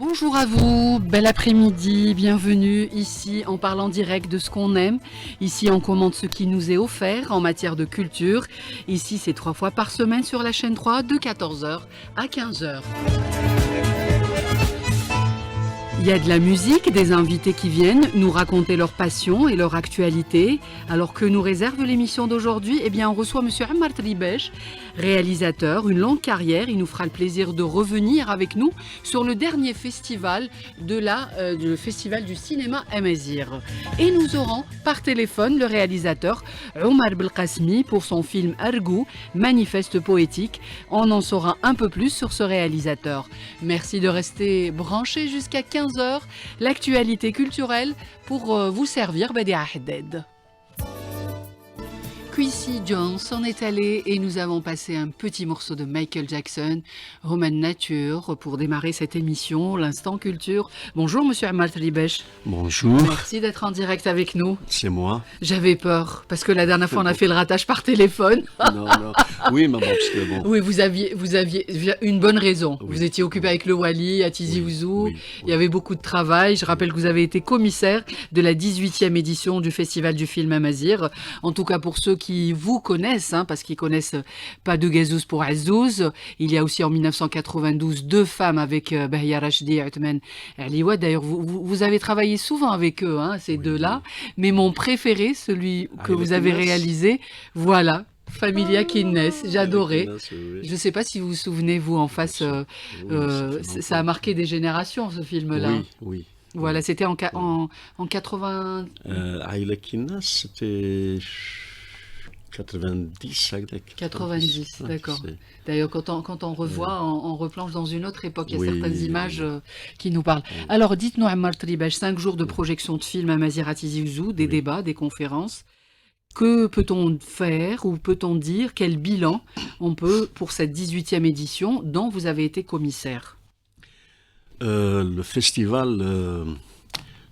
Bonjour à vous, bel après-midi, bienvenue ici en parlant direct de ce qu'on aime. Ici on commente ce qui nous est offert en matière de culture. Ici c'est 3 fois par semaine sur la chaîne 3 de 14h à 15h. Il y a de la musique, des invités qui viennent nous raconter leur passion et leur actualité. Alors que nous réserve l'émission d'aujourd'hui, on reçoit Monsieur Ammar Tribesh, réalisateur, une longue carrière. Il nous fera le plaisir de revenir avec nous sur le dernier festival le festival du cinéma Amazir. Et nous aurons par téléphone le réalisateur Omar Belkacemi pour son film Argou, manifeste poétique. On en saura un peu plus sur ce réalisateur. Merci de rester branchés jusqu'à 15h. L'actualité culturelle pour vous servir Badia Haddad. Quincy Jones en est allé et nous avons passé un petit morceau de Michael Jackson, Roman Nature, pour démarrer cette émission, l'instant culture. Bonjour Monsieur Ammar Tribesh. Bonjour. Merci d'être en direct avec nous. C'est moi. J'avais peur, parce que la dernière fois on a fait le ratage par téléphone. Non. Oui, mais bon, parce que bon. Oui, vous aviez une bonne raison. Oui. Vous étiez occupé avec le Wali à Tizi Ouzou. Oui. Il y avait beaucoup de travail. Je rappelle que vous avez été commissaire de la 18e édition du Festival du film Amazir. En tout cas, pour ceux qui vous connaissent, parce qu'ils connaissent pas de Gazouz pour Azouz. Il y a aussi en 1992 deux femmes avec Bahia Rachdi et Othman Aliwa. D'ailleurs, vous avez travaillé souvent avec eux, ces deux-là. Mais mon préféré, celui que vous avez réalisé, voilà. Familia Kinnes, j'adorais. Je ne sais pas si vous vous souvenez, vous, en face, ça a marqué des générations, ce film-là. Oui. Voilà, c'était en 80... Aïla Kinnas, c'était 90. 90, d'accord. D'ailleurs, quand on revoit, on replonge dans une autre époque. Il y a certaines images qui nous parlent. Alors, dites-nous, Ammar Tribesh, 5 jours de projection de films à Amazir Tizi Ouzou, des débats, des conférences. Que peut-on faire ou peut-on dire, quel bilan on peut pour cette 18e édition dont vous avez été commissaire? Le festival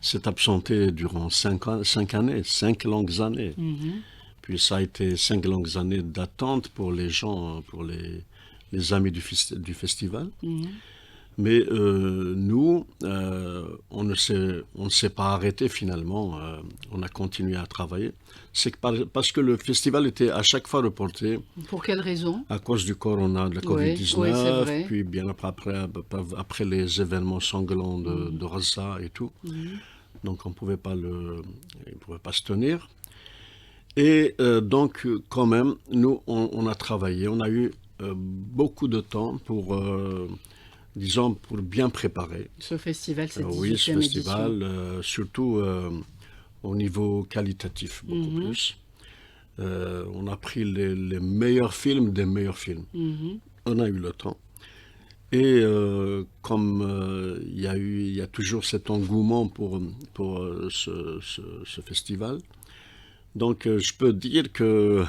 s'est absenté durant 5 années, 5 longues années. Puis ça a été 5 longues années d'attente pour les gens, pour les amis du festival. Mais nous, on ne s'est pas arrêté finalement, on a continué à travailler. C'est parce que le festival était à chaque fois reporté. Pour quelle raison? À cause du corona, de la Covid-19, puis bien après les événements sanglants de Gaza et tout. Donc on ne pouvait pas se tenir. Et donc quand même, nous, on a travaillé, on a eu beaucoup de temps pour... disons, pour bien préparer. Ce festival, cette 18e oui, ce festival, édition. surtout au niveau qualitatif, beaucoup plus. On a pris les meilleurs films des meilleurs films. On a eu le temps. Et comme il y a toujours cet engouement pour ce festival, donc je peux dire que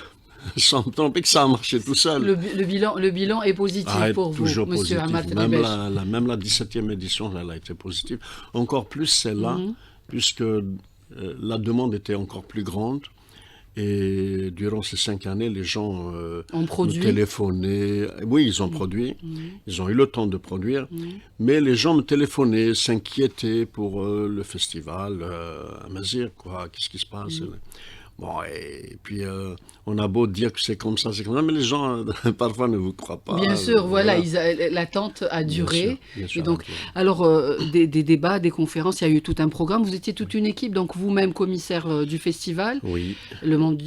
sans me tromper que ça a marché tout seul. Le bilan est positif pour vous, toujours Monsieur Ammar positif. Tribesh. Même la 17e édition, elle a été positive. Encore plus celle-là, puisque la demande était encore plus grande. Et durant ces 5 années, les gens nous téléphonaient. Oui, ils ont produit. Ils ont eu le temps de produire. Mais les gens me téléphonaient, s'inquiétaient pour le festival Amazir, quoi. Qu'est-ce qui se passe? Bon, et puis on a beau dire que c'est comme ça, mais les gens parfois ne vous croient pas. Bien sûr, voilà. L'attente a duré. Bien sûr, et donc, alors, des débats, des conférences, il y a eu tout un programme. Vous étiez toute une équipe, donc vous-même commissaire du festival. Oui. Les membres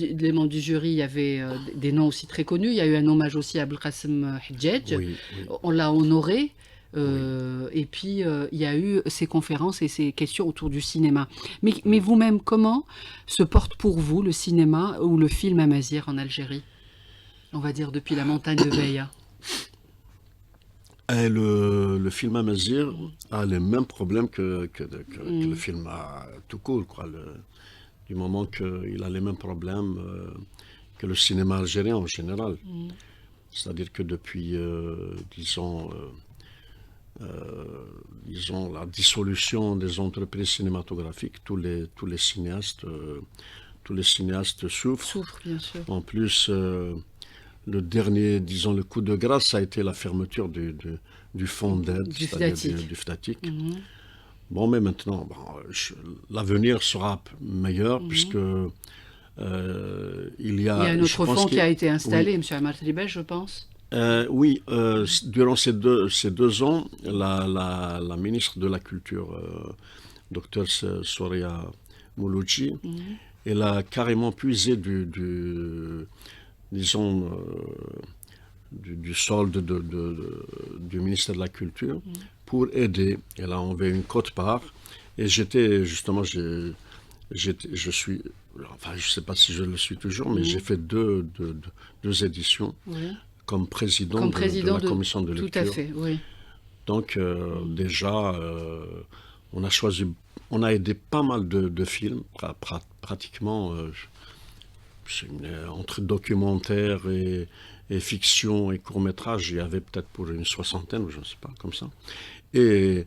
du jury, il y avait des noms aussi très connus. Il y a eu un hommage aussi à Belkacem Hadjadj. Oui. On l'a honoré. Et puis, il y a eu ces conférences et ces questions autour du cinéma. Mais vous-même, comment se porte pour vous le cinéma ou le film Amazir en Algérie? On va dire depuis la montagne de Beya. Et le film Amazir a les mêmes problèmes que le film tout court, quoi. Du moment qu'il a les mêmes problèmes que le cinéma algérien en général. C'est-à-dire que depuis, disons, la dissolution des entreprises cinématographiques, tous les cinéastes souffrent. Souffre, bien sûr. En plus, le dernier, disons, le coup de grâce, ça a été la fermeture du fonds d'aide, du c'est-à-dire du FDATIC. Bon, mais maintenant, l'avenir sera meilleur puisque il y a un autre fonds qui a été installé, oui. M. Amar Tribèche, je pense. Oui, durant ces 2 ans, la ministre de la Culture, Dr Soria Moulouchi, elle a carrément puisé disons, du solde du ministère de la Culture pour aider. Elle a envoyé une quote-part et j'étais justement, je suis, enfin je ne sais pas si je le suis toujours, mais j'ai fait deux éditions comme président de la commission de lecture. Tout à fait, oui. Donc déjà, on a aidé pas mal de films, pratiquement entre documentaire et fiction et court-métrage, il y avait peut-être pour une 60aine, je ne sais pas, comme ça. Et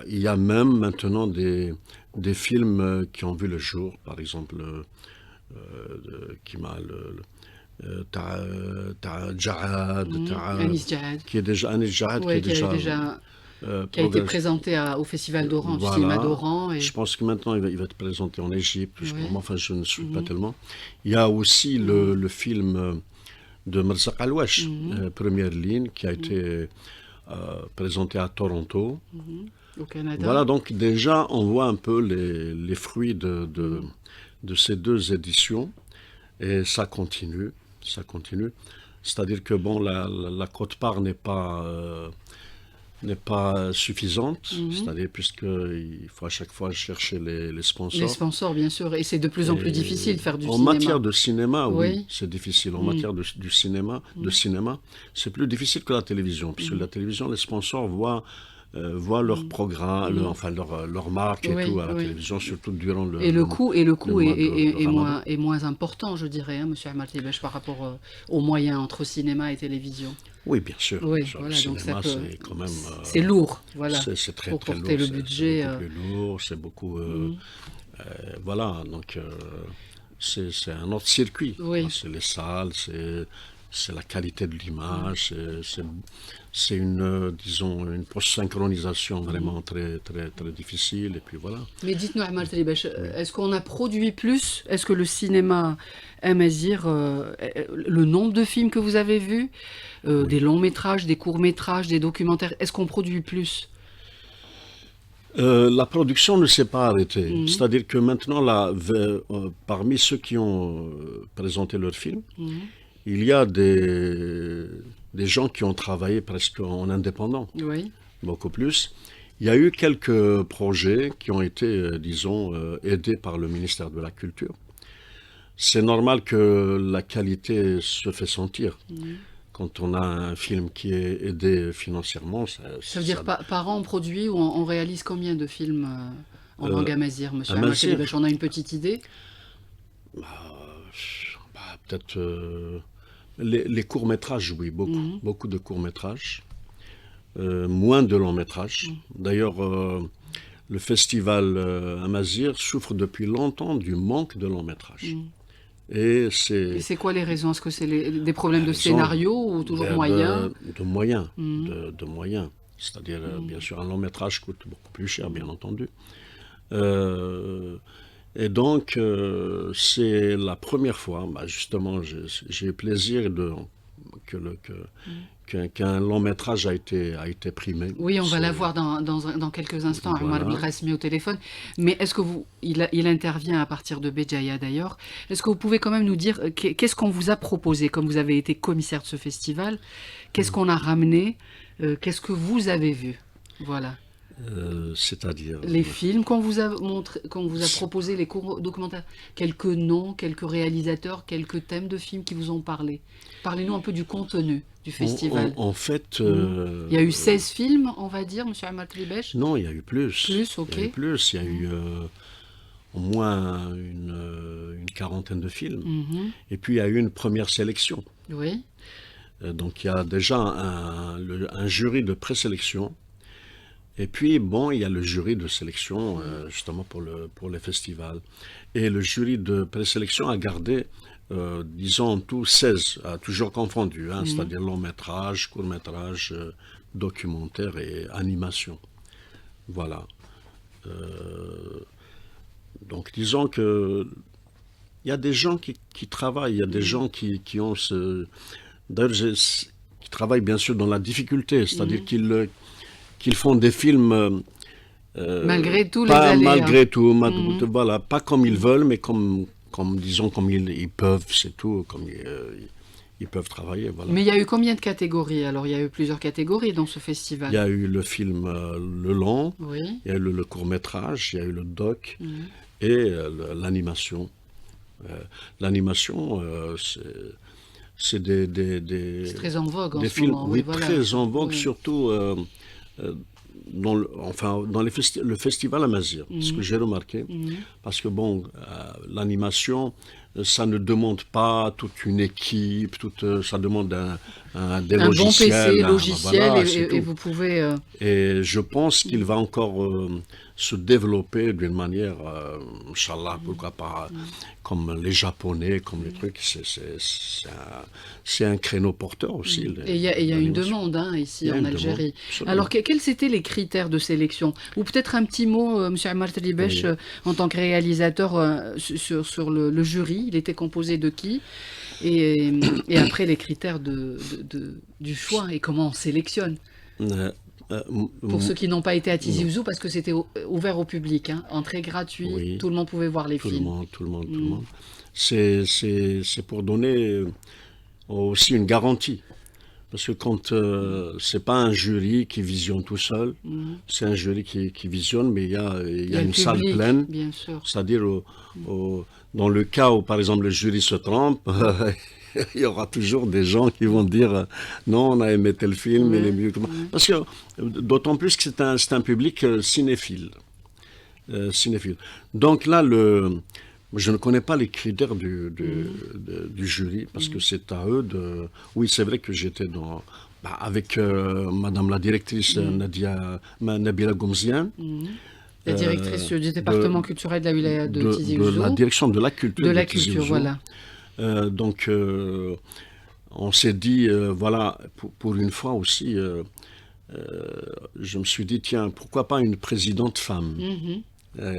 il y a même maintenant des films qui ont vu le jour, par exemple, Anis Djahad. Qui est déjà Anis Djahad, qui a été présenté au Festival d'Oran, du cinéma d'Oran. Je pense que maintenant il va être présenté en Égypte, enfin je ne suis pas tellement. Il y a aussi le film de Merzaq Alouache, Première ligne, qui a été présenté à Toronto. Au Canada. Voilà, donc déjà on voit un peu les fruits de ces 2 éditions et ça continue. C'est-à-dire que bon, la quote-part n'est pas suffisante, c'est-à-dire puisqu'il faut à chaque fois chercher les sponsors. Les sponsors, bien sûr, et c'est de plus en plus difficile de faire du cinéma. En matière de cinéma, oui, c'est difficile. En matière de cinéma, c'est plus difficile que la télévision, puisque la télévision, les sponsors voient leur programme, leur marque et tout à la télévision, surtout durant le. Et le coût est moins important, je dirais, hein, Monsieur Amar Tribèche, par rapport aux moyens entre cinéma et télévision. Oui, bien sûr. Oui, le cinéma, c'est quand même. C'est lourd, voilà. C'est très, pour très porter lourd. Le budget. C'est beaucoup plus lourd, c'est beaucoup. Voilà, donc c'est un autre circuit. Oui. C'est les salles, c'est la qualité de l'image, c'est une, disons, une post-synchronisation vraiment très, très, très difficile, et puis voilà. Mais dites-nous, Amar Tribèche, est-ce qu'on a produit plus? Est-ce que le cinéma amazigh, le nombre de films que vous avez vus, des longs métrages, des courts métrages, des documentaires, est-ce qu'on produit plus? La production ne s'est pas arrêtée. C'est-à-dire que maintenant, parmi ceux qui ont présenté leurs films, il y a des gens qui ont travaillé presque en indépendant, beaucoup plus. Il y a eu quelques projets qui ont été, disons, aidés par le ministère de la Culture. C'est normal que la qualité se fait sentir. Quand on a un film qui est aidé financièrement, ça veut dire par an on produit ou on réalise combien de films en langue amazigh, Monsieur Amar Tribèche? On a une petite idée? Peut-être les courts-métrages, oui, beaucoup de courts-métrages, moins de longs-métrages. D'ailleurs, le festival amazigh souffre depuis longtemps du manque de longs-métrages. Et c'est quoi les raisons? Est-ce que c'est des problèmes de scénario ou toujours moyens? De moyens, de moyens. C'est-à-dire, bien sûr, un long métrage coûte beaucoup plus cher, bien entendu. Et donc, c'est la première fois, justement, j'ai eu plaisir qu'un long métrage a été primé. Oui, on va la voir dans quelques instants, Omar Belkacemi au téléphone. Mais est-ce que il intervient à partir de Béjaïa d'ailleurs. Est-ce que vous pouvez quand même nous dire qu'est-ce qu'on vous a proposé, comme vous avez été commissaire de ce festival? Qu'est-ce qu'on a ramené? Qu'est-ce que vous avez vu? Voilà. C'est-à-dire les films qu'on vous a montré, qu'on vous a proposé, les courts documentaires, quelques noms, quelques réalisateurs, quelques thèmes de films qui vous ont parlé. Parlez-nous un peu du contenu du festival. En fait, il y a eu 16 films, on va dire, Monsieur Amar Tribèche? Non, il y a eu plus. Plus, ok. Il y a eu plus. Il y a eu au moins une quarantaine de films. Et puis il y a eu une première sélection. Oui. Donc il y a déjà un jury de présélection. Et puis, bon, il y a le jury de sélection, justement, pour les festivals. Et le jury de présélection a gardé disons en tout 16, toujours confondus, hein, c'est-à-dire long métrage, court métrage, documentaire et animation. Voilà. Donc disons que il y a des gens qui travaillent, il y a des gens qui ont ce... D'ailleurs, qui travaillent bien sûr dans la difficulté, c'est-à-dire qu'ils font des films... malgré tous les pas aléas. Malgré tout, voilà, pas comme ils veulent, mais disons, comme ils peuvent, c'est tout, comme ils peuvent travailler. Voilà. Mais il y a eu combien de catégories? Alors, il y a eu plusieurs catégories dans ce festival. Il y a eu le film le long, oui. Il y a eu le court-métrage, il y a eu le doc et l'animation. L'animation, c'est c'est très en vogue en des ce films, moment. oui, voilà. très en vogue, oui. surtout dans le festival Amazir, ce que j'ai remarqué, parce que bon, l'animation, ça ne demande pas toute une équipe, ça demande des un logiciels. Bon PC, logiciel, voilà, et vous pouvez... Et je pense qu'il va encore se développer d'une manière, Inch'Allah, pourquoi pas, comme les Japonais, comme les trucs, c'est un créneau porteur aussi. Et il y a une demande ici en Algérie. Alors, quels étaient les critères de sélection? Ou peut-être un petit mot, M. Ammar Ribesh, en tant que réalisateur, sur le jury, il était composé de qui? Et après, les critères du choix et comment on sélectionne. Pour ceux qui n'ont pas été à Tizi Ouzou, parce que c'était ouvert au public, entrée gratuite, tout le monde pouvait voir les films. Tout le monde. C'est pour donner aussi une garantie. Parce que quand c'est pas un jury qui visionne tout seul, c'est un jury qui visionne, mais il y a une salle pleine. C'est-à-dire, dans le cas où, par exemple, le jury se trompe, il y aura toujours des gens qui vont dire non, on a aimé tel film, il est mieux que moi. Parce que d'autant plus que c'est un public cinéphile. Donc là, je ne connais pas les critères du jury, parce que c'est à eux de... Oui, c'est vrai que j'étais avec Madame la directrice Nabila Goumzian. La directrice du département culturel de la wilaya de Tizi Ouzou. De la direction de la culture. De la culture, voilà. Donc, on s'est dit, voilà, pour une fois aussi, je me suis dit, tiens, pourquoi pas une présidente femme?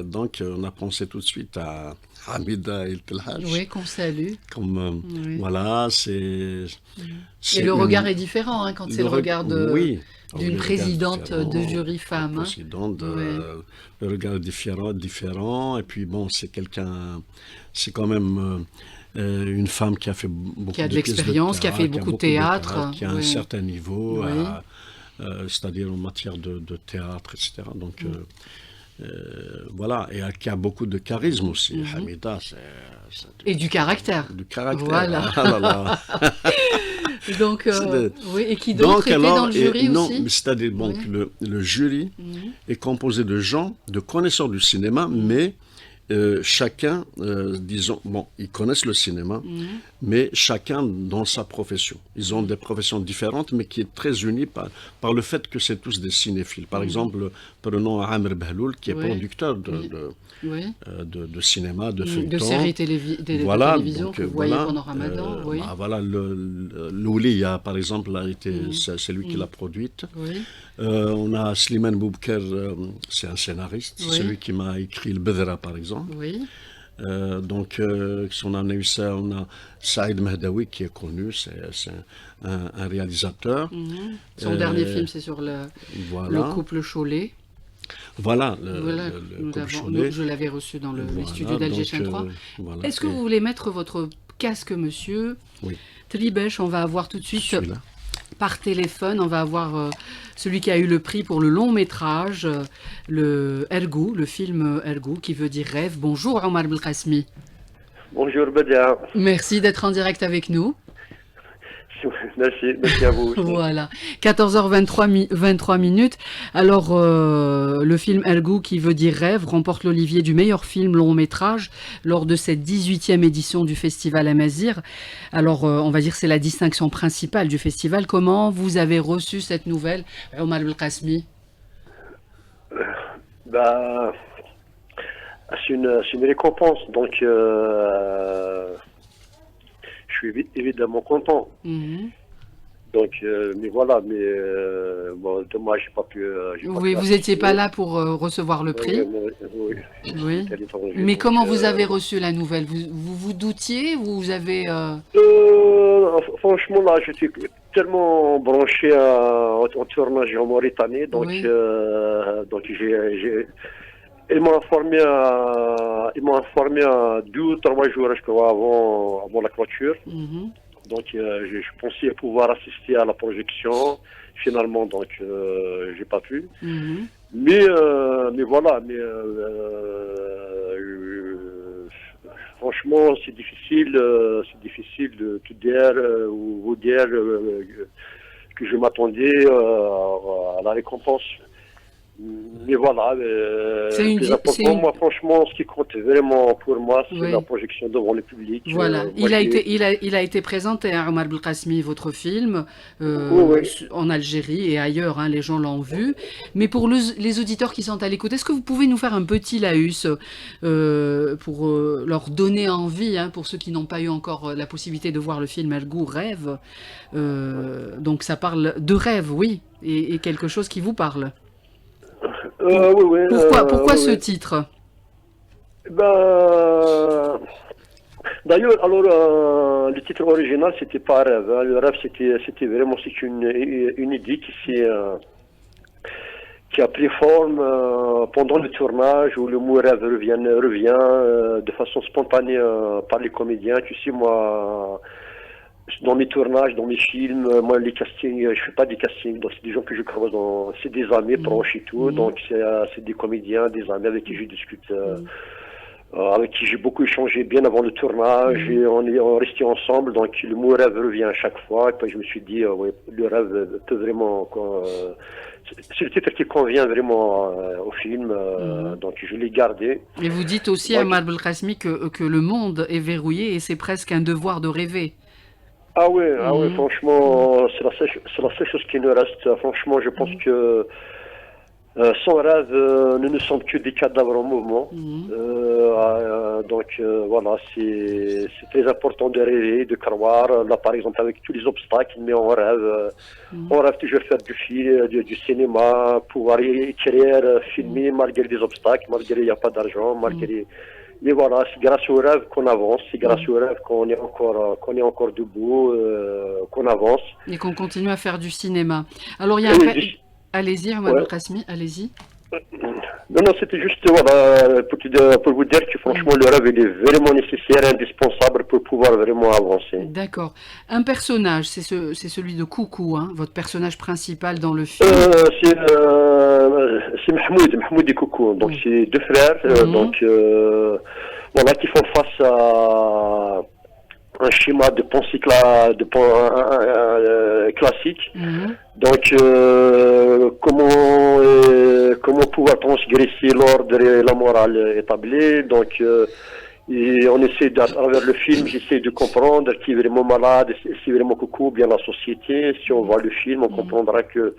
Donc, on a pensé tout de suite à Hamida El Telhaj. Oui, qu'on salue. Voilà, et le regard est différent quand c'est le regard d'une présidente de jury femme. Le regard est différent. Et puis, bon, c'est quand même une femme qui a fait beaucoup qui a de l'expérience, qui a fait beaucoup de théâtre. Qui a un certain niveau, c'est-à-dire en matière de théâtre, etc. Donc, voilà, et qui a beaucoup de charisme aussi. Hamida, et du caractère. Du caractère. Voilà. Ah là là. Donc, et qui d'autre était dans le jury aussi? C'est-à-dire que le jury est composé de gens, de connaisseurs du cinéma, mais chacun, disons, bon, ils connaissent le cinéma, mais chacun dans sa profession. Ils ont des professions différentes, mais qui est très unie par le fait que c'est tous des cinéphiles. Par exemple, prenons Amr Behloul, qui est producteur de cinéma, de feuilletons. De séries télévision que vous voyez pendant Ramadan. Voilà, l'Ouliya, par exemple, c'est lui qui l'a produite. On a Slimane Boubker, c'est un scénariste, c'est celui qui m'a écrit le Bedra, par exemple. Donc, on a Saïd Mahdawi qui est connu, c'est un réalisateur. Son dernier film, c'est sur le couple Chollet. Voilà, le couple Chollet. Je l'avais reçu dans les studios d'Alger Chaîne 3. Est-ce que vous voulez mettre votre casque, monsieur? Oui. Tribesh, on va avoir tout de suite... Par téléphone, on va avoir celui qui a eu le prix pour le long métrage, le Ergou, le film Ergou, qui veut dire rêve. Bonjour Omar Belkacmi. Bonjour Badia. Merci d'être en direct avec nous. Merci à vous aussi. Voilà, 14h23 minutes. Alors, le film Ergou, qui veut dire rêve, remporte l'Olivier du meilleur film long métrage lors de cette 18e édition du Festival Amazir. Alors, on va dire c'est la distinction principale du festival. Comment vous avez reçu cette nouvelle, Omar Belkacmi? C'est une récompense. Donc, suis évidemment content. Donc, mais voilà, bon, dommage, j'ai pas pu. Oui, vous n'étiez pas là pour recevoir le prix. Oui. Oui. Mais comment vous avez reçu la nouvelle? Vous doutiez? Vous avez franchement, là, j'étais tellement branché en tournage en Mauritanie, donc, Oui. donc ils m'ont informé, à 2 ou 3 jours, je crois, avant la clôture. Donc, je pensais pouvoir assister à la projection. Finalement, donc, j'ai pas pu. Mais voilà, franchement, c'est difficile de tout dire ou vous dire que je m'attendais à la récompense. Mais voilà, plus important, moi, franchement, ce qui compte vraiment pour moi, c'est la projection devant le public. Voilà, il a été présenté à Omar Belkacemi, votre film, en Algérie et ailleurs, hein, les gens l'ont vu. Mais pour les auditeurs qui sont à l'écoute, est-ce que vous pouvez nous faire un petit laïus pour leur donner envie, hein, pour ceux qui n'ont pas eu encore la possibilité de voir le film Ergou Rêve. Donc ça parle de rêve, oui, et quelque chose qui vous parle. Oui. Pourquoi ce titre? D'ailleurs, alors le titre original c'était pas rêve. Hein. Le rêve c'était vraiment une idée qui a pris forme pendant le tournage où le mot rêve revient de façon spontanée par les comédiens. Tu sais, moi, dans mes tournages, dans mes films, moi les castings, je fais pas des castings, donc c'est des gens que je croise, c'est des amis proches et tout, donc c'est des comédiens, des amis avec qui je discute, avec qui j'ai beaucoup échangé bien avant le tournage, et on est resté ensemble, donc le mot rêve revient à chaque fois, et puis je me suis dit, le rêve peut vraiment, c'est le titre qui convient vraiment au film, donc je l'ai gardé. Et vous dites aussi à Omar Belkacemi que le monde est verrouillé et c'est presque un devoir de rêver. Ah oui, franchement, c'est la seule chose qui nous reste. Franchement, je pense que sans rêve, nous ne sommes que des cadavres en mouvement. Donc voilà, c'est très important de rêver, de croire. Là, par exemple, avec tous les obstacles, mais on rêve toujours faire du cinéma, pouvoir écrire, filmer malgré des obstacles, malgré il n'y a pas d'argent, malgré... Mais voilà, c'est grâce au rêve qu'on avance, c'est grâce au rêve qu'on est encore debout, qu'on avance. Et qu'on continue à faire du cinéma. Alors il y a Allez-y, Omar Belkacemi, allez-y. Non, c'était juste pour vous dire que franchement le rêve il est vraiment nécessaire, indispensable pour pouvoir vraiment avancer. D'accord. Un personnage, c'est celui de Koukou, hein, votre personnage principal dans le film. C'est Mahmoud et Koukou. Donc c'est 2 frères, voilà, qui font face à un schéma de pensée classique. Donc, comment pouvoir transgresser l'ordre et la morale établie. Donc, et on essaie, à travers le film, j'essaie de comprendre qui est vraiment malade, si vraiment Koukou, bien la société. Si on voit le film, on comprendra que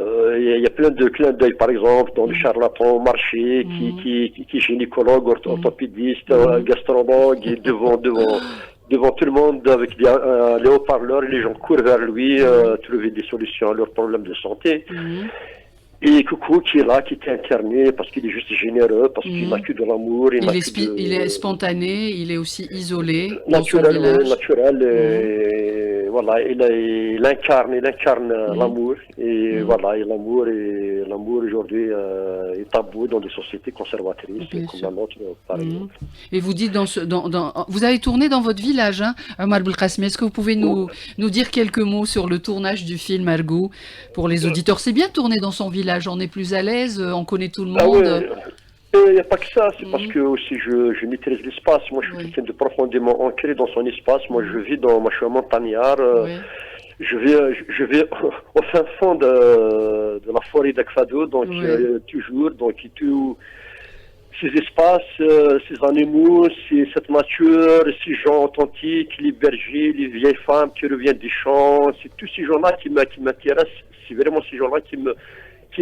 il y a plein de clins d'œil, par exemple, dans le charlatan au marché, qui est gynécologue, orthopédiste, gastrologue, et devant tout le monde, avec les haut-parleurs, les gens courent vers lui, trouver des solutions à leurs problèmes de santé. Et Koukou qui est là, qui est interné, parce qu'il est juste généreux, parce qu'il n'a que de l'amour. Il est spontané, il est aussi isolé. Naturel, et voilà, il incarne l'amour. Et voilà, et l'amour aujourd'hui est tabou dans des sociétés conservatrices comme la nôtre, par exemple. Et vous dites, vous avez tourné dans votre village, hein, Omar Belkacemi. Est-ce que vous pouvez nous dire quelques mots sur le tournage du film Ergou pour les auditeurs? C'est bien tourné dans son village, on est plus à l'aise, on connaît tout le monde. Il n'y a pas que ça, c'est parce que aussi je maîtrise l'espace. Moi, je suis quelqu'un de profondément ancré dans son espace. Moi, je suis un montagnard. Je vais au fin fond de la forêt d'Akfado, donc toujours, donc tous ces espaces, ces animaux, cette nature, ces gens authentiques, les bergers, les vieilles femmes qui reviennent des champs, c'est tous ces gens-là qui m'intéressent. C'est vraiment ces gens-là qui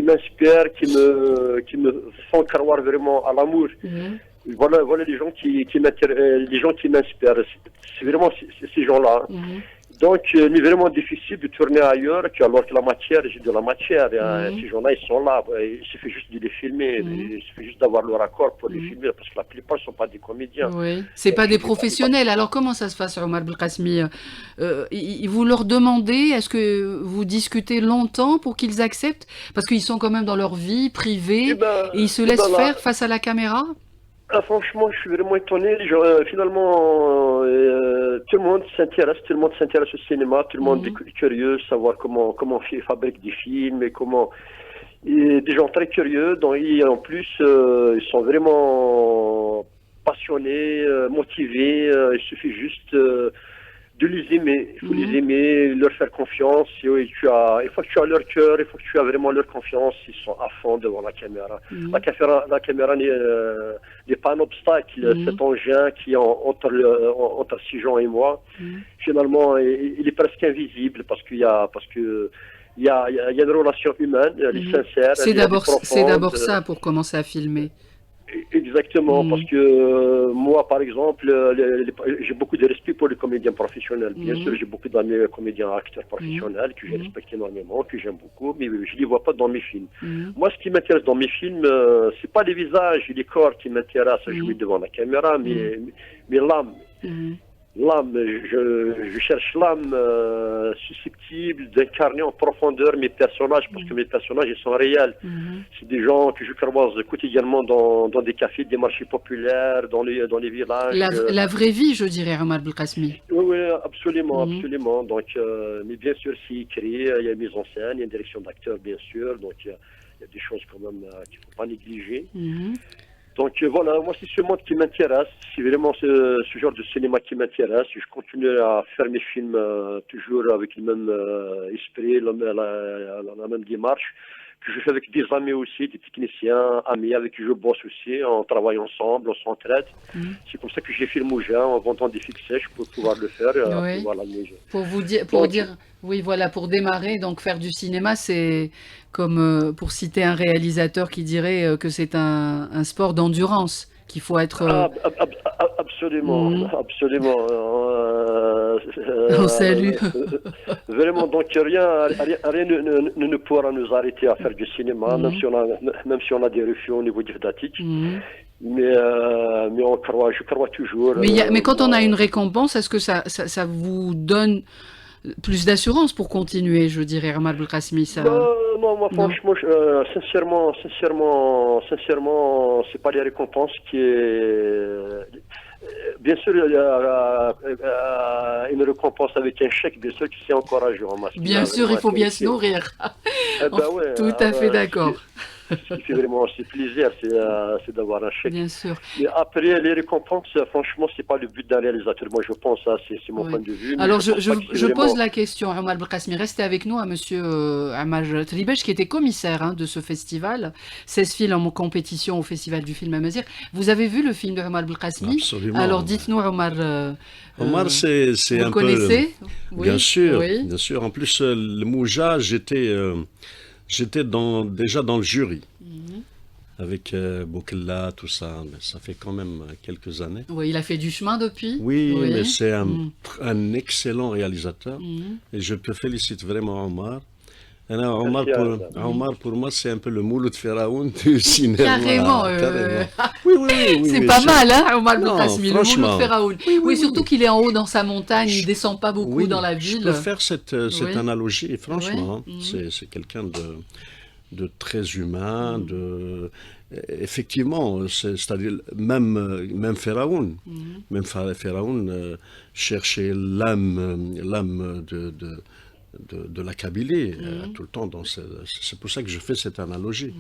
m'inspirent, qui me font croire vraiment à l'amour. Voilà les gens les gens qui m'inspirent. C'est vraiment ces gens-là. Donc, il est vraiment difficile de tourner ailleurs, alors que la matière, j'ai de la matière. Ces gens-là, ils sont là. Il suffit juste de les filmer. Il suffit juste d'avoir leur accord pour les filmer, parce que la plupart ne sont pas des comédiens. Oui, c'est pas des professionnels. Alors, comment ça se passe, Omar Belkacemi? Vous leur demandez, est-ce que vous discutez longtemps pour qu'ils acceptent? Parce qu'ils sont quand même dans leur vie privée et ils se laissent faire face à la caméra? Franchement, je suis vraiment étonné. Finalement, tout le monde s'intéresse au cinéma, tout le monde est curieux, savoir comment ils fabriquent des films et des gens très curieux. Donc, en plus, ils sont vraiment passionnés, motivés. Il suffit juste de les aimer. Il faut les aimer, leur faire confiance. Il faut que tu as leur cœur, il faut que tu as vraiment leur confiance. Ils sont à fond devant la caméra. La caméra n'est pas un obstacle. Cet engin qui est entre ces gens et moi, finalement, il est presque invisible parce qu'il y a une relation humaine, elle est sincère. C'est d'abord ça pour commencer à filmer. Exactement, parce que moi, par exemple, j'ai beaucoup de respect pour les comédiens professionnels. Bien sûr, j'ai beaucoup d'amis comédiens, acteurs professionnels que je respecte énormément, que j'aime beaucoup, mais je ne les vois pas dans mes films. Moi, ce qui m'intéresse dans mes films, c'est pas les visages et les corps qui m'intéressent à jouer devant la caméra, mais l'âme. L'âme, je cherche l'âme susceptible d'incarner en profondeur mes personnages, parce que mes personnages, ils sont réels. C'est des gens que je croise quotidiennement dans des cafés, des marchés populaires, dans les villages. La vraie vie, je dirais, Omar Belkacemi. Oui, absolument. Donc, mais bien sûr, c'est écrit, il y a une mise en scène, il y a une direction d'acteur, bien sûr. Donc, il y a des choses quand même qu'il ne faut pas négliger. Donc voilà, moi c'est ce monde qui m'intéresse, c'est vraiment ce genre de cinéma qui m'intéresse. Je continue à faire mes films toujours avec le même esprit, la même démarche, que je fais avec des amis aussi, des techniciens, amis avec qui je bosse aussi, on travaille ensemble, on s'entraide. C'est comme ça que j'ai fait le Mougin en vendant des fixes sèches pour pouvoir le faire. Pour démarrer, donc faire du cinéma, c'est comme pour citer un réalisateur qui dirait que c'est un sport d'endurance, qu'il faut être... Absolument. On salue. Vraiment, donc rien ne pourra nous arrêter à faire du cinéma, même si on a des refus au niveau didactique. Mais je crois toujours. Mais quand on a une récompense, est-ce que ça vous donne plus d'assurance pour continuer, je dirais, Omar Belkacemi? Non, moi, franchement, sincèrement, c'est pas les récompenses qui est... Bien sûr, il y a une récompense avec un chèque, bien sûr, qui c'est encourageant. Bien sûr, il faut bien se nourrir. Tout à fait d'accord. Ce qui fait vraiment plaisir, c'est d'avoir un chèque. Bien sûr. Mais après, les récompenses, franchement, c'est pas le but d'un réalisateur. Moi, je pense, c'est mon point de vue. Alors, je pose la question, Omar Belkacemi. Restez avec nous, à monsieur Amaj Tribesh, qui était commissaire de ce festival. 16 films en compétition au Festival du film à Mazir. Vous avez vu le film de Omar Belkacemi? Absolument. Alors, dites-nous, Omar. Omar, c'est un peu... Vous connaissez? Bien sûr, bien sûr. En plus, le Mouja, j'étais déjà dans le jury, avec Boukella, tout ça. Mais ça fait quand même quelques années. Oui, il a fait du chemin depuis. Oui. Mais c'est un excellent réalisateur. Et je te félicite vraiment, Omar. Omar, pour moi, c'est un peu le Mouloud Firaoun du cinéma. Carrément. Oui, c'est pas mal, hein, Omar Belkacemi, le Mouloud Firaoun. Oui, surtout qu'il est en haut dans sa montagne, il descend pas beaucoup dans la ville. Je peux faire cette analogie, franchement. C'est quelqu'un de très humain, effectivement, c'est-à-dire même Firaoun. Même Firaoun cherchait l'âme de la Kabylie tout le temps. C'est pour ça que je fais cette analogie.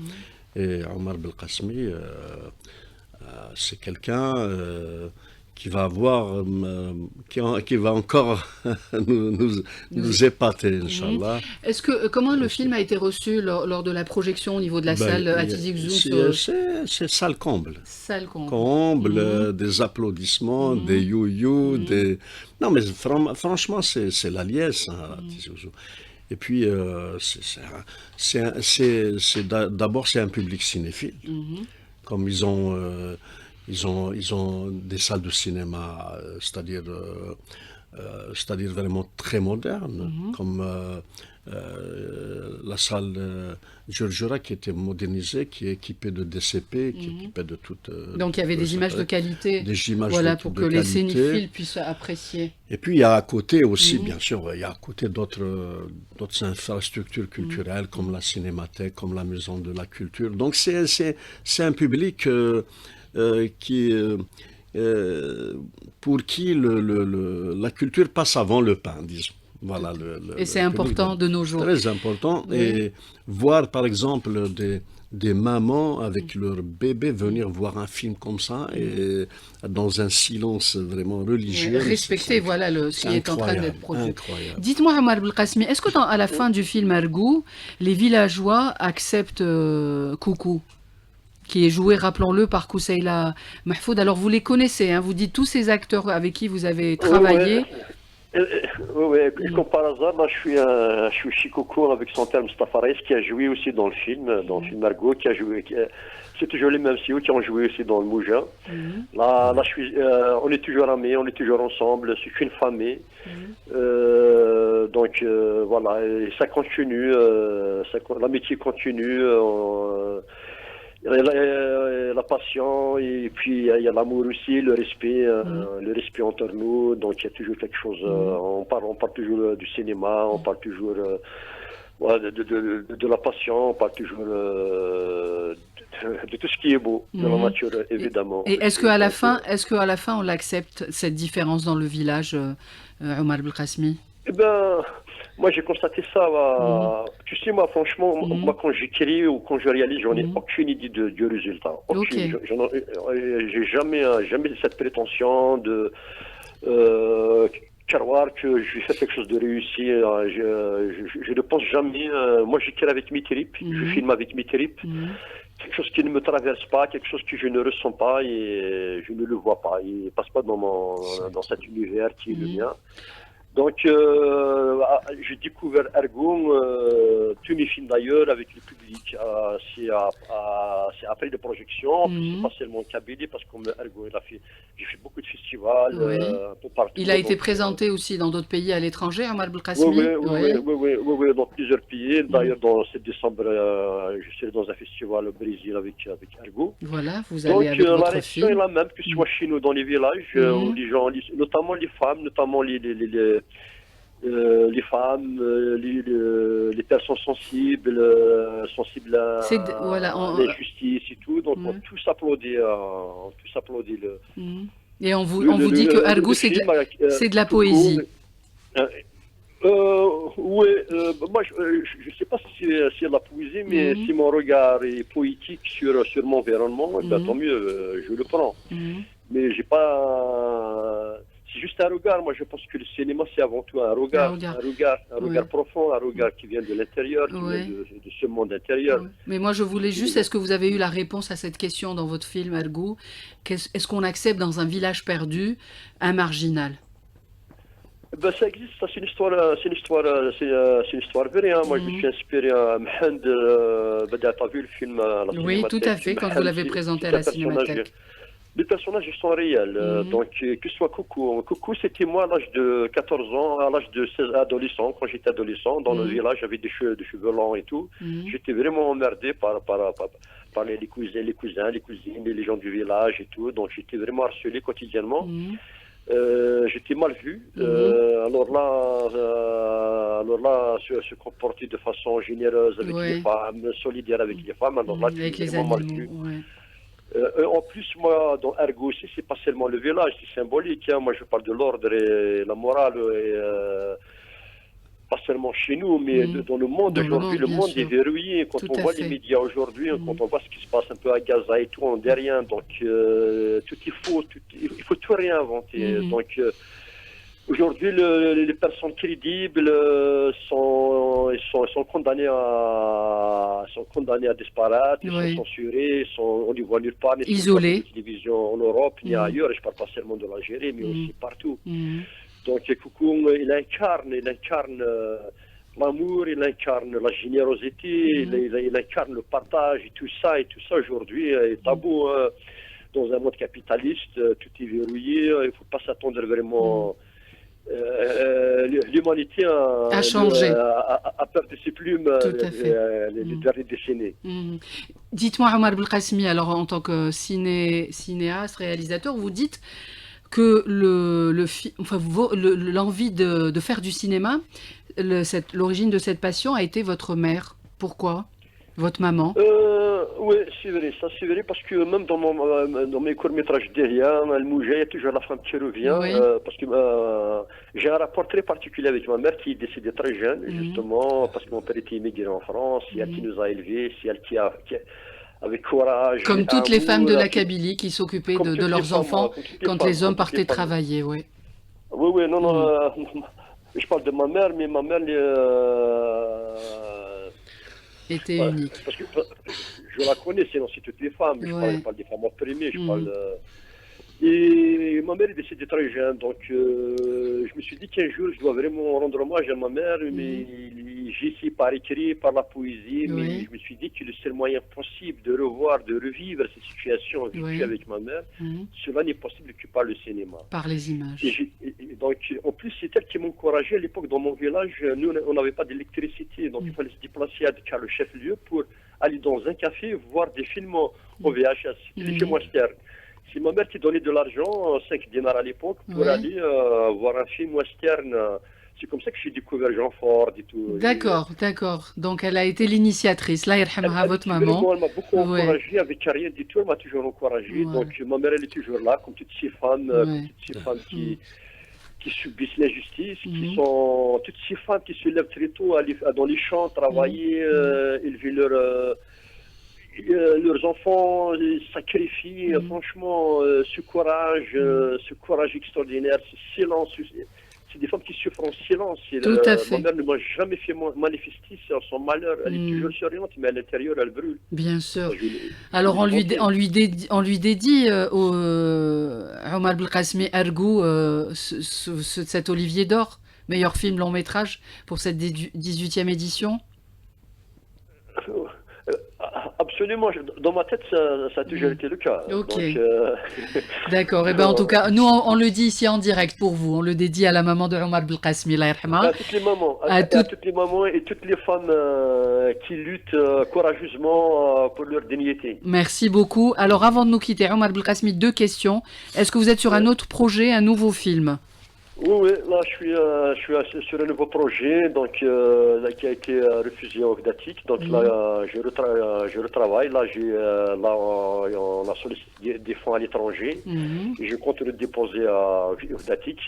Et Omar Belkacemi, c'est quelqu'un qui va qui va encore nous épater, Inch'Allah. Comment le film a été reçu lors de la projection au niveau de la salle Atizik Zoum? C'est salle comble. Salle comble. Des applaudissements, des you-you, Non, mais franchement, c'est la liesse, hein, Atizik Zoum. Et puis, d'abord, c'est un public cinéphile. Comme ils ont ils ont des salles de cinéma, c'est-à-dire vraiment très modernes, comme la salle Giorgiora qui était modernisée, qui est équipée de DCP, qui est équipée de toutes... Donc il y avait des images de qualité, des images voilà, pour de que les qualité. cinéphiles puissent apprécier. Et puis il y a à côté aussi, bien sûr, il y a à côté d'autres infrastructures culturelles comme la cinémathèque, comme la maison de la culture. Donc c'est un public pour qui la culture passe avant le pain, disons. Voilà, et c'est important de nos jours. Très important. Oui. Et voir par exemple des mamans avec leur bébé venir voir un film comme ça et dans un silence vraiment religieux. Respecter voilà ce qui est en train d'être produit. Incroyable. Dites-moi, Omar Belkacemi, est-ce que à la fin du film Ergou, les villageois acceptent Coucou, qui est joué, rappelons-le, par Kousseila Mahfoud? Alors vous les connaissez, hein, vous dites tous ces acteurs avec qui vous avez travaillé. Oui, et comme par hasard, là, je suis chez Coucou avec son terme Stafares qui a joué aussi dans le film Ergo, qui a joué. C'est toujours les mêmes CEO qui ont joué aussi dans le Mougin. Là, on est toujours amis, on est toujours ensemble, c'est une famille. Donc voilà, et ça continue, l'amitié continue. La passion, et puis il y a l'amour aussi, le respect entre nous. Donc il y a toujours quelque chose. On parle toujours du cinéma, on parle toujours de la passion, on parle toujours de tout ce qui est beau, de la nature évidemment. Et est-ce qu'à la fin, on l'accepte, cette différence dans le village, Omar Belkacemi? Eh ben, moi j'ai constaté ça. Tu sais, moi franchement, moi quand j'écris ou quand je réalise, j'en ai aucune idée du résultat. Aucune. J'ai jamais cette prétention de croire que je vais faire quelque chose de réussi. Je ne pense jamais. Moi j'écris avec mes tripes, je filme avec mes tripes. Quelque chose qui ne me traverse pas, quelque chose que je ne ressens pas et je ne le vois pas. Il ne passe pas dans cet univers qui est le mien. Donc, j'ai découvert Ergo, tous mes films d'ailleurs, avec le public. C'est après les projections, c'est pas seulement en Kabylie, parce que Ergo, j'ai fait beaucoup de festivals, un peu partout. Il a été présenté aussi dans d'autres pays à l'étranger, Omar Belkacemi? Oui, dans plusieurs pays. D'ailleurs, dans ce décembre, je serai dans un festival au Brésil avec Ergo. Voilà, vous allez avec votre film. Donc, la réaction est la même, que ce soit chez nous dans les villages, où les gens, notamment les femmes, notamment les femmes, les personnes sensibles à l'injustice et tout. Donc, on tous applaudit. Et on vous dit que Ergo, c'est de la poésie. Oui, moi je ne sais pas si c'est la poésie, mais si mon regard est poétique sur mon environnement, tant mieux, je le prends. Mais j'ai pas... C'est juste un regard. Moi, je pense que le cinéma, c'est avant tout un regard profond, un regard qui vient de l'intérieur, qui vient de ce monde intérieur. Mais moi, je voulais juste, est-ce que vous avez eu la réponse à cette question dans votre film, Ergo? Est-ce qu'on accepte dans un village perdu un marginal? Ben, ça existe, ça, c'est une histoire vraie. Hein. Moi, je me suis inspiré à Mehend. Tu as vu le film à la Cinémathèque? Oui, tout à fait, quand vous l'avez présenté à la Cinémathèque. Les personnages sont réels. Donc, que ce soit Coucou. Coucou, c'était moi à l'âge de 14 ans, à l'âge de 16 adolescent, quand j'étais adolescent. Dans le village, j'avais des cheveux longs et tout. J'étais vraiment emmerdé par les cousins, les cousines, les gens du village et tout. Donc, j'étais vraiment harcelé quotidiennement. J'étais mal vu. Alors là, se comporter de façon généreuse avec les femmes, solidaire avec les femmes. Alors là, j'étais vraiment mal vu. En plus, moi, dans Ergo aussi, c'est pas seulement le village, c'est symbolique. Hein. Moi, je parle de l'ordre et la morale, pas seulement chez nous, mais dans le monde aujourd'hui. Le monde est verrouillé. Quand on voit les médias aujourd'hui, quand on voit ce qui se passe un peu à Gaza et tout, on n'est rien. Donc, tout il faut tout réinventer. Donc, aujourd'hui, les personnes crédibles sont condamnées à disparaître, ils sont censurés, on les voit nulle part, isolés, ni sur la télévision en Europe, ni ailleurs, et je ne parle pas seulement de l'Algérie, mais aussi partout. Donc Coucou, il incarne l'amour, il incarne la générosité, il incarne le partage, et tout ça aujourd'hui est tabou. dans un monde capitaliste, tout est verrouillé, il ne faut pas s'attendre vraiment. L'humanité a changé. A perdu ses plumes les dernières décennies. Dites-moi, Omar Belkacemi, alors en tant que cinéaste, réalisateur, vous dites que l'envie de faire du cinéma, l'origine de cette passion a été votre mère. Pourquoi? Votre maman? Oui, c'est vrai, ça c'est vrai, parce que même dans mes courts-métrages derrière, il y a toujours la femme qui revient, Oui. parce que j'ai un rapport très particulier avec ma mère qui est décédée très jeune, justement, parce que mon père était immigré en France, c'est elle qui nous a élevés, c'est elle qui avec courage. Comme toutes les femmes de la Kabylie qui s'occupaient de leurs enfants quand les hommes partaient travailler, oui. Oui, non, je parle de ma mère, mais ma mère était unique. Parce que je la connais, sinon c'est toutes les femmes. Je parle des femmes opprimées, Et ma mère est décédée très jeune, donc je me suis dit qu'un jour je dois vraiment rendre hommage à ma mère, mais j'ai essayé par écrit, par la poésie, mais je me suis dit que le seul moyen possible de revoir, de revivre cette situation vécue avec ma mère, cela n'est possible que par le cinéma. Par les images. Et donc, en plus, c'est elle qui m'encourageait à l'époque dans mon village. Nous, on n'avait pas d'électricité, donc il fallait se déplacer à le chef-lieu pour aller dans un café voir des films en VHS, des films westerns. C'est ma mère qui donnait de l'argent, 5 dinars à l'époque, pour aller voir un film western. C'est comme ça que j'ai découvert Jean Ford et tout. D'accord. Donc elle a été l'initiatrice. Là, yarhamha, votre maman. Elle m'a beaucoup encouragé, avec rien du tout, elle m'a toujours encouragé. Donc ma mère, elle est toujours là, comme toutes ces femmes, qui subissent l'injustice, qui sont toutes ces femmes qui se lèvent très tôt dans les champs, travailler, élever leurs enfants, sacrifient, franchement, ce courage extraordinaire, ce silence. C'est des femmes qui souffrent en silence. Tout à fait. Ma mère ne m'a jamais fait manifester son malheur. Elle est toujours souriante, mais à l'intérieur, elle brûle. Bien sûr. Alors, on lui dédie au Omar Belkacemi Ergou cet Olivier d'Or, meilleur film long métrage pour cette 18e édition. Absolument, dans ma tête, ça a toujours été le cas. Ok. Donc, d'accord, et ben en tout cas, nous on le dit ici en direct pour vous, on le dédie à la maman de Omar Belkacemi, Allah yarhamha. À toutes les mamans, à toutes les mamans et toutes les femmes qui luttent courageusement pour leur dignité. Merci beaucoup. Alors avant de nous quitter, Omar Belkacemi, 2 questions. Est-ce que vous êtes sur un autre projet, un nouveau film? Oui, là je suis sur un nouveau projet donc, qui a été refusé au Gdatik. Donc là, je retravaille. Là, on a sollicité des fonds à l'étranger. Et je compte le déposer au Gdatik.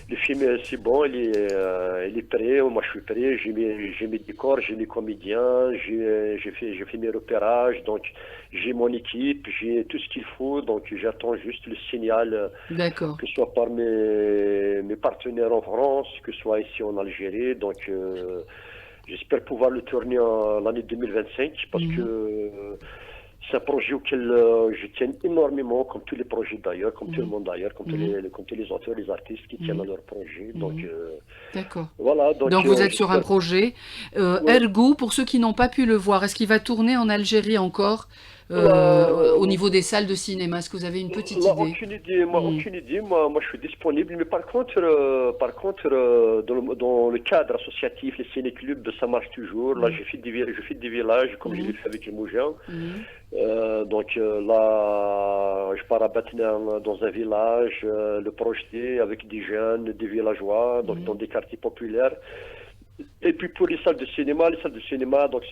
Le film, c'est bon, il est prêt. Moi, je suis prêt. J'ai mes décors, j'ai mes comédiens, j'ai fait mes repérages. Donc, j'ai mon équipe, j'ai tout ce qu'il faut. Donc, j'attends juste le signal. D'accord. Que ce soit par mes partenaires en France, que ce soit ici en Algérie. Donc, j'espère pouvoir le tourner l'année 2025 parce que c'est un projet auquel je tiens énormément, comme tous les projets d'ailleurs, comme tout le monde d'ailleurs, comme tous les auteurs, les artistes qui tiennent à leur projet. Donc, d'accord. Voilà, donc vous êtes sur un projet. Ergou, pour ceux qui n'ont pas pu le voir, est-ce qu'il va tourner en Algérie encore au niveau des salles de cinéma? Est-ce que vous avez une petite idée? Aucune idée. Moi, je suis disponible. Mais par contre, dans le cadre associatif, les ciné-clubs, ça marche toujours. Là, je fais des villages, comme je l'ai fait avec les Mougins. Donc là, je pars à Batna dans un village, le projeter avec des jeunes, des villageois, donc dans des quartiers populaires. Et puis pour les salles de cinéma, donc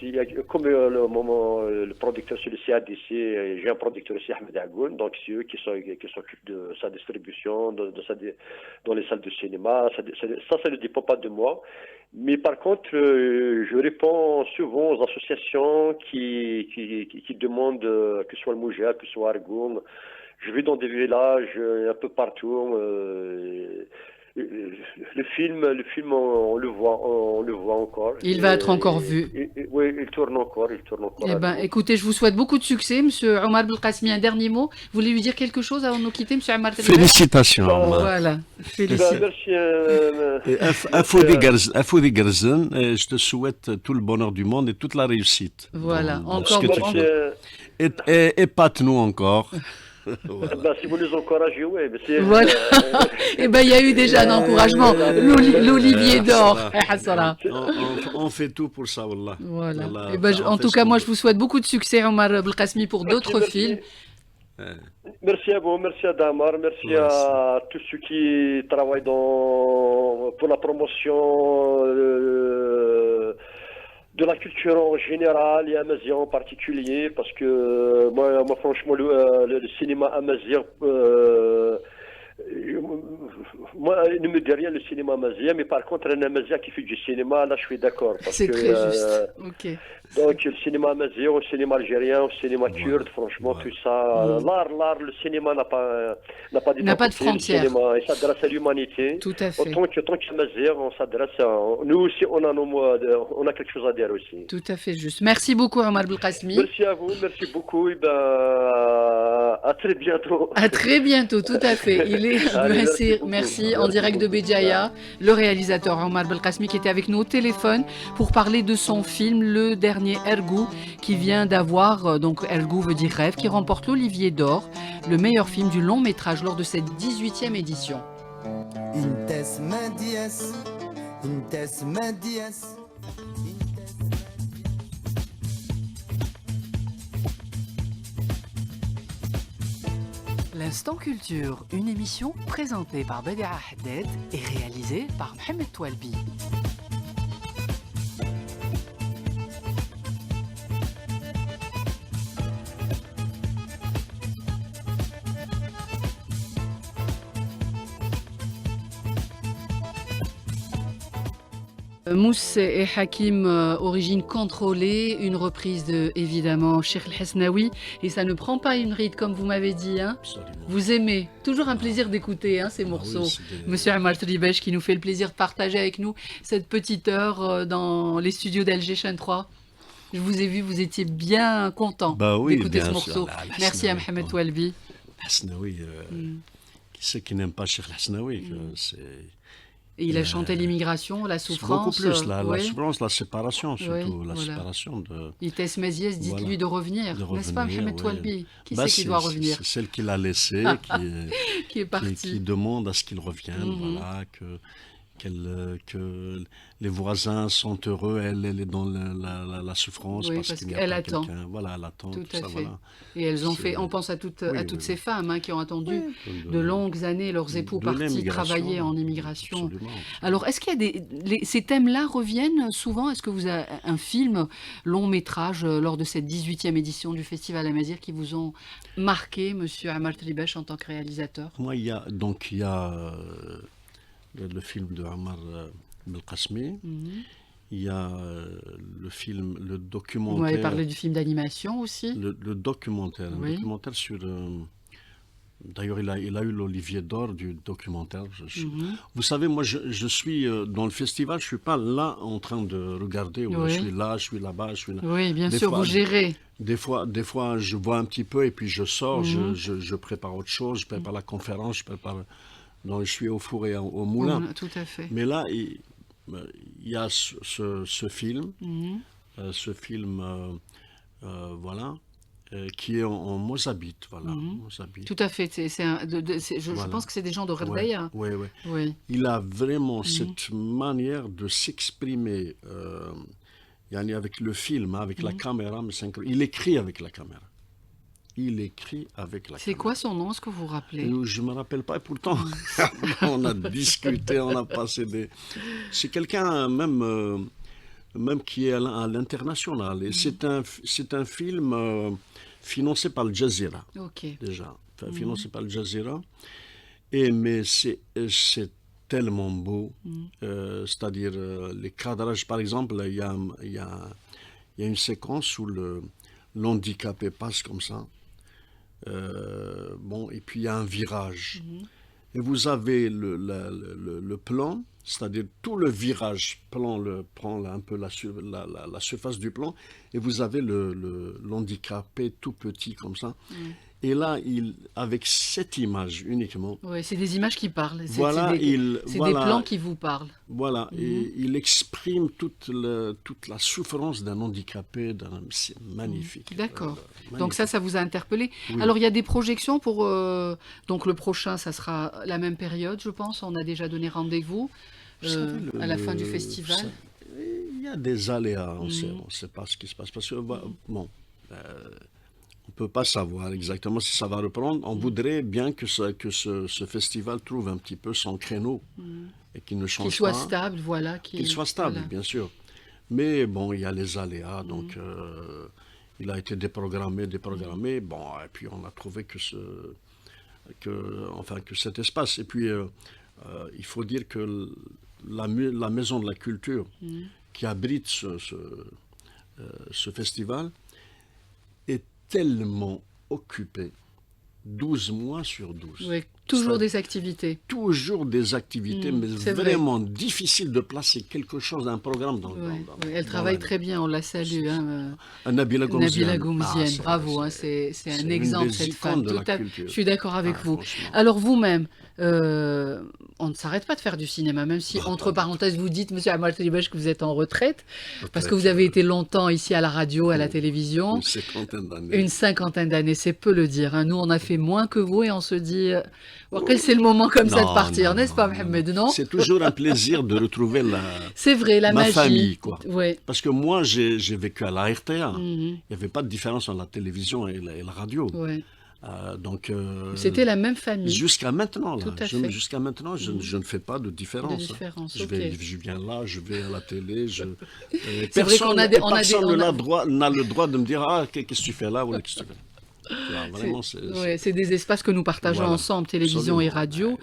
comme le producteur c'est le CADC, j'ai un producteur aussi, Ahmed Agoun, donc c'est eux qui s'occupent de sa distribution dans les salles de cinéma. Ça ne dépend pas de moi. Mais par contre, je réponds souvent aux associations qui demandent que ce soit le Moujia, que ce soit Argoum. Je vais dans des villages un peu partout. Le film, on le voit encore. Il va être encore vu. Oui, il tourne encore. Eh ben, écoutez, je vous souhaite beaucoup de succès, Monsieur Omar Belkacemi. Un dernier mot. Vous voulez lui dire quelque chose avant de nous quitter, Monsieur Omar Belkacemi? Félicitations. Voilà. Félicitations. Afoudi Garzen, je te souhaite tout le bonheur du monde et toute la réussite. Voilà. Épate-nous encore. Voilà. Ben, si vous nous encouragez, oui. Voilà. Et ben il y a eu déjà un encouragement. L'Olivier d'or. On fait tout pour ça, Wallah. Voilà. Wallah, Et ben, en tout cas, moi, je vous souhaite beaucoup de succès, Omar Belkacemi, pour Merci, d'autres merci. films. Merci à vous, merci à Damar, merci à tous ceux qui travaillent pour la promotion de la culture en général et amazigh en particulier, parce que moi franchement, le cinéma amazigh, moi, il ne me dit rien le cinéma amazigh, mais par contre, un amazigh qui fait du cinéma, là, je suis d'accord. C'est très juste. Ok. Donc, le cinéma amazigh, le cinéma algérien, le cinéma kurde, franchement, tout ça, l'art, le cinéma n'a pas de frontières. Il s'adresse à l'humanité. Tout à fait. Autant qu'amazigh, on s'adresse nous aussi, on a quelque chose à dire aussi. Tout à fait juste. Merci beaucoup, Omar Belkacemi. Merci à vous, merci beaucoup. Et à très bientôt. À très bientôt, tout à fait. Il est merci en direct de Béjaïa, le réalisateur Omar Belkacemi qui était avec nous au téléphone pour parler de son film, le dernier Ergou, qui vient d'avoir, donc Ergou veut dire rêve, qui remporte l'Olivier d'or, le meilleur film du long métrage lors de cette 18e édition. L'Instant Culture, une émission présentée par Badia Haddad et réalisée par Mohamed Toualbi. Mousse et Hakim, origine contrôlée, une reprise de, évidemment, Cheikh El Hasnaoui, et ça ne prend pas une ride comme vous m'avez dit, hein. Vous aimez, toujours un plaisir d'écouter ces morceaux. Monsieur Omar Ribesh qui nous fait le plaisir de partager avec nous cette petite heure dans les studios d'Alger Chaîne 3. Je vous ai vu, vous étiez bien content d'écouter ce morceau. Merci à Mohamed Toualbi. Hasnaoui, qui c'est qui n'aime pas Cheikh El Hasnaoui, Et il a chanté l'immigration, la souffrance. Beaucoup plus, la souffrance, la séparation surtout, séparation de... Itès Maziès, dites-lui de revenir, n'est-ce pas Mohamed Toualbi? Qui c'est qui doit revenir? C'est celle qui l'a laissé, qui est partie. Qui demande à ce qu'il revienne, voilà, que les voisins sont heureux, elle est dans la souffrance parce qu'elle attend. Voilà, elle attend. Tout à fait. Voilà. Et elles ont fait, on pense à toutes ces femmes qui ont attendu de longues années leurs époux partis travailler en immigration. Absolument. Alors, est-ce qu'il y a ces thèmes-là reviennent souvent? Est-ce que vous avez un film, long métrage, lors de cette 18e édition du Festival Amazigh qui vous ont marqué, Monsieur Omar Ribesh, en tant que réalisateur? Moi, il y a le film de Omar Belkacemi. Il y a le documentaire. Vous m'avez parlé du film d'animation aussi. Le documentaire, un documentaire sur. D'ailleurs, il a eu l'Olivier d'or du documentaire. Vous savez, moi, je suis dans le festival, je ne suis pas là en train de regarder. Je suis là, je suis là-bas, je suis là. Oui, bien sûr, vous gérez. Des fois, je vois un petit peu et puis je sors, je prépare autre chose, je prépare la conférence, je prépare. Donc, je suis au four et au moulin. Tout à fait. Mais là, il y a ce film, voilà, qui est en Mozambique, voilà. Mozambique. Tout à fait. Je pense que c'est des gens de Gherdaya. Oui. Il a vraiment cette manière de s'exprimer, avec le film, avec la caméra, mais il écrit avec la caméra. Il écrit avec la caméra. C'est quoi son nom, est-ce que vous vous rappelez? Je ne me rappelle pas, et pourtant, on a discuté, on a passé des... C'est quelqu'un même qui est à l'international. Et c'est un film financé par le Jazeera, déjà. Financé par le Jazeera. Mais c'est tellement beau. C'est-à-dire, les cadrages, par exemple, il y a une séquence où l'handicapé passe comme ça. Et puis il y a un virage. Et vous avez le plan, c'est-à-dire tout le virage prend un peu la surface du plan, et vous avez l'handicapé tout petit comme ça. Et là, avec cette image uniquement, Oui, c'est des images qui parlent. voilà, C'est des plans qui vous parlent. Voilà, et il exprime toute la souffrance d'un handicapé. C'est magnifique. D'accord. Magnifique. Donc ça vous a interpellé. Oui. Alors il y a des projections pour... donc le prochain, ça sera la même période, je pense. On a déjà donné rendez-vous Vous savez, à la fin du festival. Il y a des aléas, on ne sait pas ce qui se passe. Parce que, bon, on ne peut pas savoir exactement si ça va reprendre. On voudrait bien que ce festival trouve un petit peu son créneau et qu'il ne change pas. Qu'il soit stable, voilà. Qu'il soit stable, voilà. bien sûr. Mais bon, il y a les aléas, donc il a été déprogrammé. Bon, et puis on a trouvé que cet espace. Et puis, il faut dire que la Maison de la Culture qui abrite ce festival est tellement occupée 12 mois sur 12. Oui, toujours des activités. Toujours des activités, mais vraiment difficile de placer quelque chose, un programme dans elle travaille très bien, on la salue. Nabila Gomziane. Bravo, c'est un exemple, cette femme. Je suis d'accord avec vous. Franchement. Alors vous-même, on ne s'arrête pas de faire du cinéma, même si, entre parenthèses, vous dites, monsieur Amal Tribesh, que vous êtes en retraite, parce que vous avez été longtemps ici à la radio, à la télévision. Une cinquantaine d'années, c'est peu le dire. Hein. Nous, on a fait moins que vous et on se dit, c'est le moment comme ça de partir, n'est-ce pas, Mohamed, non? C'est toujours un plaisir de retrouver ma magie. Famille, quoi. Ouais. Parce que moi, j'ai vécu à la RTA. Il n'y avait pas de différence entre la télévision et la radio. Ouais. Donc, c'était la même famille. Jusqu'à maintenant, là. Jusqu'à maintenant, je ne fais pas de différence. Je viens là, je vais à la télé. Personne n'a le droit de me dire qu'est-ce que tu fais là ou qu'est-ce que tu fais. C'est des espaces que nous partageons ensemble, télévision et radio.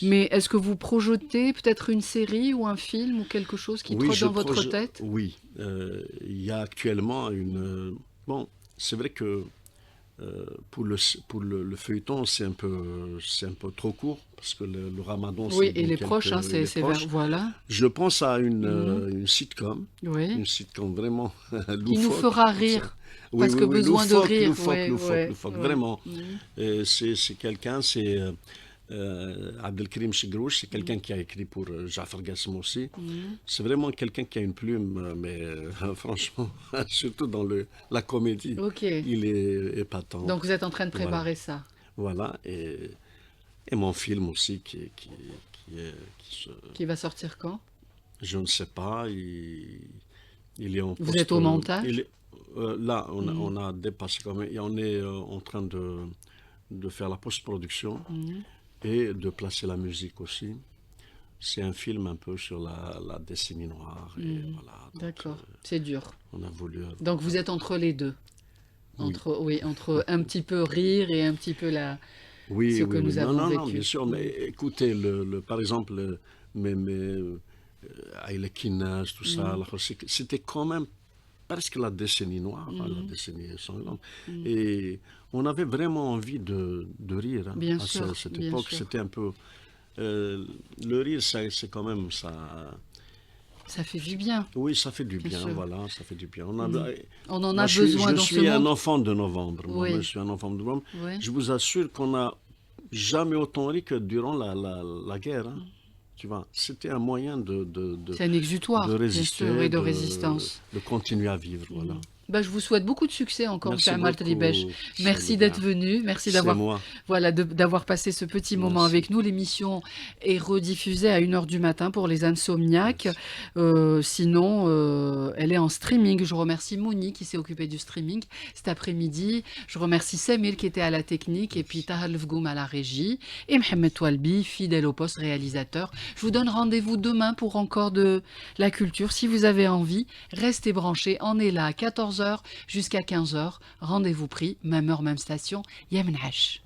Mais est-ce que vous projetez peut-être une série ou un film ou quelque chose qui trotte dans votre tête? Oui, il y a actuellement une... Bon, c'est vrai que pour le feuilleton, c'est un peu trop court parce que le Ramadan, oui, et les proches, c'est vers voilà. Je pense à une sitcom, une sitcom vraiment loufoque. Qui nous fera rire. Parce que besoin de rire. Loufoque, vraiment. C'est quelqu'un, c'est Abdelkrim Chigrouch, c'est quelqu'un qui a écrit pour Jafar Gassem aussi. C'est vraiment quelqu'un qui a une plume, mais franchement, surtout dans la comédie, il est épatant. Donc vous êtes en train de préparer ça. Voilà, et mon film aussi qui va sortir quand? Je ne sais pas, il est en Vous êtes au montage? Là, on a dépassé quand même, et on est en train de faire la post-production et de placer la musique aussi. C'est un film un peu sur la décennie noire. D'accord, c'est dur. On a voulu... Donc vous êtes entre les deux, entre un petit peu rire et un petit peu ce que nous avons vécu. Non, bien sûr, mais écoutez, par exemple, Aïla Kinnaz, tout ça, c'était quand même presque la décennie noire, la décennie sanglante. Et on avait vraiment envie de rire à cette époque. C'était un peu... le rire, c'est quand même ça... Ça fait du bien. Oui, ça fait du bien, voilà, ça fait du bien. On en a besoin dans ce monde. Je suis un enfant de novembre. Moi, je suis un enfant de novembre. Je vous assure qu'on n'a jamais autant ri que durant la guerre. Hein. Tu vois, c'était un moyen c'est un exutoire, de résister, bien sûr, et de résistance. De continuer à vivre, voilà. Je vous souhaite beaucoup de succès encore, Merci M. Amal Tribesh. Merci d'être venu. Merci d'avoir passé ce petit moment avec nous. L'émission est rediffusée à 1h du matin pour les insomniaques. Sinon, elle est en streaming. Je remercie Mouni qui s'est occupée du streaming cet après-midi. Je remercie Semil qui était à la technique et puis Tahal Fgoum à la régie. Et Mohamed Toualbi, fidèle au poste réalisateur. Je vous donne rendez-vous demain pour encore de la culture. Si vous avez envie, restez branchés. On est là à 14h jusqu'à 15h. Rendez-vous pris, même heure, même station. Yemen H.